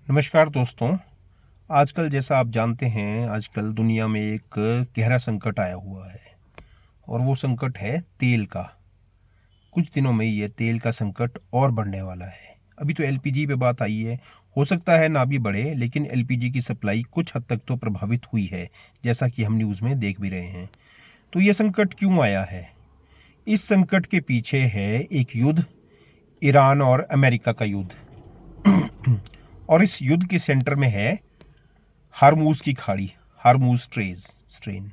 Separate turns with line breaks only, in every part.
नमस्कार दोस्तों। आजकल जैसा आप जानते हैं, आजकल दुनिया में एक गहरा संकट आया हुआ है और वो संकट है तेल का। कुछ दिनों में ये तेल का संकट और बढ़ने वाला है। अभी तो एलपीजी पे बात आई है, हो सकता है ना भी बढ़े, लेकिन एलपीजी की सप्लाई कुछ हद तक तो प्रभावित हुई है, जैसा कि हम न्यूज़ में देख भी रहे हैं। तो ये संकट क्यों आया है? इस संकट के पीछे है एक युद्ध, ईरान और अमेरिका का युद्ध। और इस युद्ध के सेंटर में है हार्मूज की खाड़ी, हार्मूज स्ट्रेन।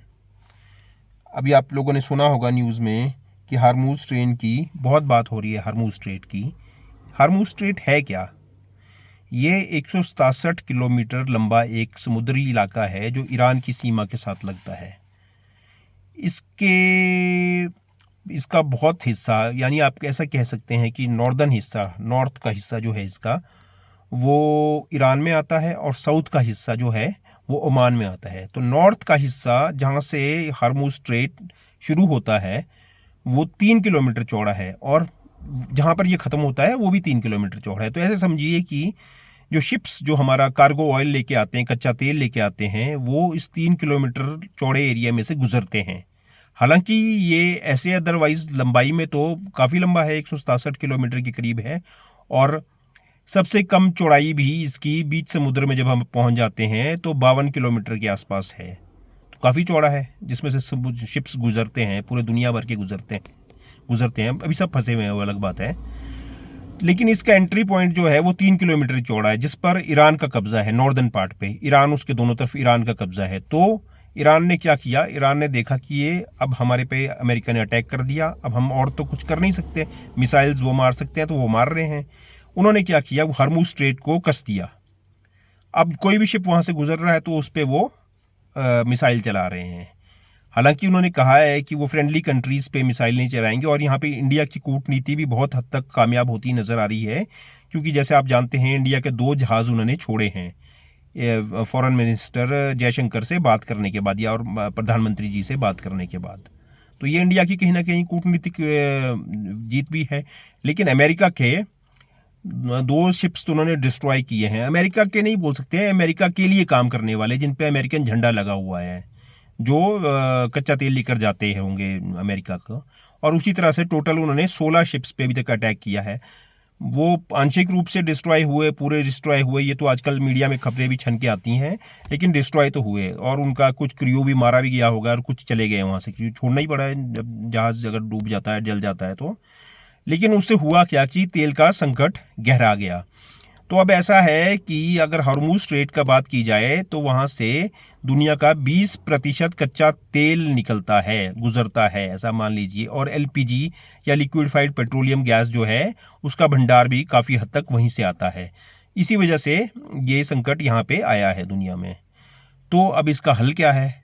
अभी आप लोगों ने सुना होगा न्यूज़ में कि हार्मूज स्ट्रेन की बहुत बात हो रही है। हार्मूज स्ट्रेट की, हार्मूज स्ट्रेट है क्या? ये 167 किलोमीटर लंबा एक समुद्री इलाका है जो ईरान की सीमा के साथ लगता है। इसके इसका बहुत हिस्सा, यानी आप ऐसा कह सकते हैं कि नॉर्दर्न हिस्सा, नॉर्थ का हिस्सा जो है इसका, वो ईरान में आता है और साउथ का हिस्सा जो है वो ओमान में आता है। तो नॉर्थ का हिस्सा जहाँ से हार्मूज स्ट्रेट शुरू होता है वो 3 किलोमीटर चौड़ा है, और जहाँ पर ये ख़त्म होता है वो भी 3 किलोमीटर चौड़ा है। तो ऐसे समझिए कि जो शिप्स जो हमारा कार्गो ऑयल लेके आते हैं, कच्चा तेल लेके आते हैं, वो इस 3 किलोमीटर चौड़े एरिया में से गुजरते हैं। हालांकि ये ऐसे अदरवाइज लंबाई में तो काफ़ी लंबा है, 167 किलोमीटर के करीब है। और सबसे कम चौड़ाई भी इसकी बीच समुद्र में जब हम पहुंच जाते हैं तो 52 किलोमीटर के आसपास है। तो काफ़ी चौड़ा है, जिसमें से शिप्स गुजरते हैं, पूरे दुनिया भर के गुजरते हैं। अभी सब फंसे हुए हैं, वो अलग बात है। लेकिन इसका एंट्री पॉइंट जो है वो 3 किलोमीटर चौड़ा है, जिस पर ईरान का कब्जा है। नॉर्दर्न पार्ट पे ईरान, उसके दोनों तरफ ईरान का कब्जा है। तो ईरान ने क्या किया, ईरान ने देखा कि ये अब हमारे पे अमेरिका ने अटैक कर दिया, अब हम और तो कुछ कर नहीं सकते, मिसाइल्स वो मार सकते हैं तो वो मार रहे हैं। उन्होंने क्या किया, वो हार्मूज स्ट्रेट को कस दिया। अब कोई भी शिप वहां से गुजर रहा है तो उस पर वो मिसाइल चला रहे हैं। हालांकि उन्होंने कहा है कि वो फ्रेंडली कंट्रीज पे मिसाइल नहीं चलाएंगे, और यहाँ पे इंडिया की कूटनीति भी बहुत हद तक कामयाब होती नजर आ रही है, क्योंकि जैसे आप जानते हैं इंडिया के 2 जहाज उन्होंने छोड़े हैं फॉरेन मिनिस्टर जयशंकर से बात करने के बाद, या और प्रधानमंत्री जी से बात करने के बाद। तो ये इंडिया की कहीं ना कहीं कूटनीतिक जीत भी है। लेकिन अमेरिका के 2 शिप्स तो उन्होंने डिस्ट्रॉय किए हैं। अमेरिका के नहीं बोल सकते हैं, अमेरिका के लिए काम करने वाले, जिन पे अमेरिकन झंडा लगा हुआ है, जो कच्चा तेल लेकर जाते हैं होंगे अमेरिका का। और उसी तरह से टोटल उन्होंने 16 शिप्स पे अभी तक अटैक किया है। वो आंशिक रूप से डिस्ट्रॉय हुए, पूरे डिस्ट्रॉय हुए, ये तो आजकल मीडिया में खबरें भी छन के आती हैं, लेकिन डिस्ट्रॉय तो हुए। और उनका कुछ क्रू भी मारा भी गया होगा, और कुछ चले गए वहाँ से, क्यों छोड़ना ही पड़ा है जब जहाज़ अगर डूब जाता है, जल जाता है तो। लेकिन उससे हुआ क्या कि तेल का संकट गहरा गया। तो अब ऐसा है कि अगर हॉर्मूज स्ट्रेट का बात की जाए तो वहां से दुनिया का 20% कच्चा तेल निकलता है, गुजरता है, ऐसा मान लीजिए। और एलपीजी या लिक्विफाइड पेट्रोलियम गैस जो है उसका भंडार भी काफ़ी हद तक वहीं से आता है। इसी वजह से ये संकट यहाँ पे आया है दुनिया में। तो अब इसका हल क्या है?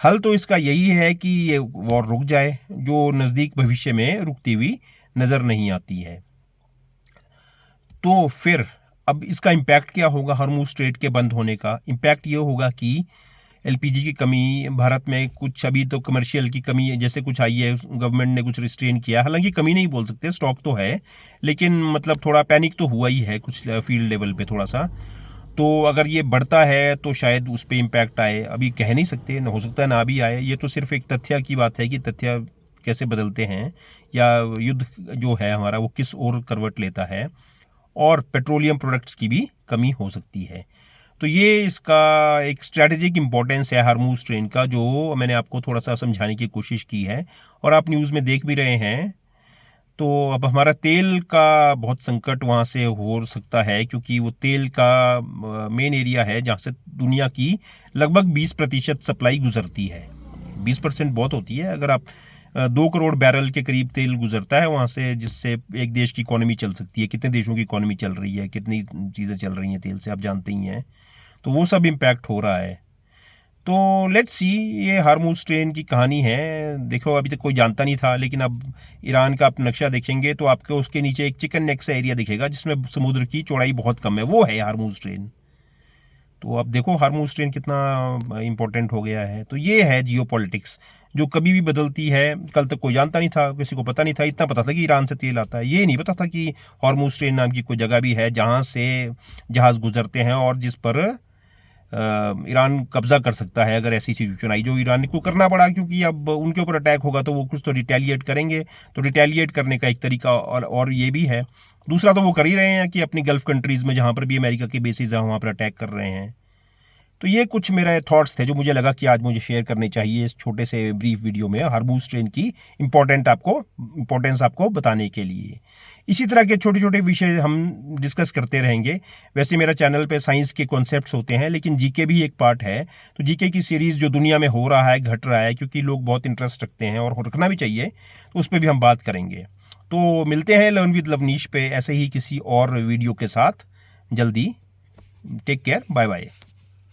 हल तो इसका यही है कि ये वॉर रुक जाए, जो नज़दीक भविष्य में रुकती हुई नज़र नहीं आती है। तो फिर अब इसका इम्पैक्ट क्या होगा? हार्मूज स्ट्रेट के बंद होने का इम्पैक्ट ये होगा कि एलपीजी की कमी, भारत में कुछ अभी तो कमर्शियल की कमी जैसे कुछ आई है, गवर्नमेंट ने कुछ रिस्ट्रेन किया। हालांकि कमी नहीं बोल सकते, स्टॉक तो है, लेकिन मतलब थोड़ा पैनिक तो हुआ ही है कुछ फील्ड लेवल पे थोड़ा सा। तो अगर ये बढ़ता है तो शायद उस पर इम्पैक्ट आए, अभी कह नहीं सकते, हो सकता है ना भी आए। ये तो सिर्फ एक तथ्य की बात है कि तथ्य कैसे बदलते हैं, या युद्ध जो है हमारा वो किस ओर करवट लेता है। और पेट्रोलियम प्रोडक्ट्स की भी कमी हो सकती है। तो ये इसका एक स्ट्रैटेजिक इंपॉर्टेंस है हार्मूज ट्रेन का, जो मैंने आपको थोड़ा सा समझाने की कोशिश की है, और आप न्यूज़ में देख भी रहे हैं। तो अब हमारा तेल का बहुत संकट वहाँ से हो सकता है, क्योंकि वो तेल का मेन एरिया है जहाँ से दुनिया की लगभग 20% सप्लाई गुजरती है। 20% बहुत होती है। अगर आप 2 करोड़ बैरल के करीब तेल गुजरता है वहाँ से, जिससे एक देश की इकोनॉमी चल सकती है। कितने देशों की इकोनॉमी चल रही है, कितनी चीज़ें चल रही हैं तेल से, आप जानते ही हैं। तो वो सब इम्पैक्ट हो रहा है। तो लेट्स सी, ये हार्मूज ट्रेन की कहानी है। देखो, अभी तक कोई जानता नहीं था, लेकिन अब ईरान का आप नक्शा देखेंगे तो आपको उसके नीचे एक चिकन नेक सा एरिया दिखेगा जिसमें समुद्र की चौड़ाई बहुत कम है, वो है हार्मूज ट्रेन। तो अब देखो हार्मूज स्ट्रेन कितना इंपॉर्टेंट हो गया है। तो ये है जियो पॉलिटिक्स, जो कभी भी बदलती है। कल तक कोई जानता नहीं था, किसी को पता नहीं था। इतना पता था कि ईरान से तेल आता है, ये नहीं पता था कि हार्मूज स्ट्रेन नाम की कोई जगह भी है जहाँ से जहाज़ गुजरते हैं और जिस पर ईरान कब्जा कर सकता है अगर ऐसी सिचुएशन आई, जो ईरान को करना पड़ा, क्योंकि अब उनके ऊपर अटैक होगा तो वो कुछ तो रिटेलिएट करेंगे। तो रिटेलिएट करने का एक तरीका और ये भी है। दूसरा तो वो कर ही रहे हैं कि अपनी गल्फ कंट्रीज़ में जहाँ पर भी अमेरिका के बेसिस है वहाँ पर अटैक कर रहे हैं। तो ये कुछ मेरे थॉट्स थे जो मुझे लगा कि आज मुझे शेयर करने चाहिए इस छोटे से ब्रीफ वीडियो में, हार्मूज स्ट्रेन की इंपॉर्टेंस आपको बताने के लिए। इसी तरह के छोटे छोटे विषय हम डिस्कस करते रहेंगे। वैसे मेरा चैनल पे साइंस के कॉन्सेप्ट्स होते हैं, लेकिन जीके भी एक पार्ट है। तो जीके की सीरीज़ जो दुनिया में हो रहा है, घट रहा है, क्योंकि लोग बहुत इंटरेस्ट रखते हैं और रखना भी चाहिए, तो उस पर भी हम बात करेंगे। तो मिलते हैं लर्न विद लवनीश पे ऐसे ही किसी और वीडियो के साथ जल्दी। Take care, bye bye.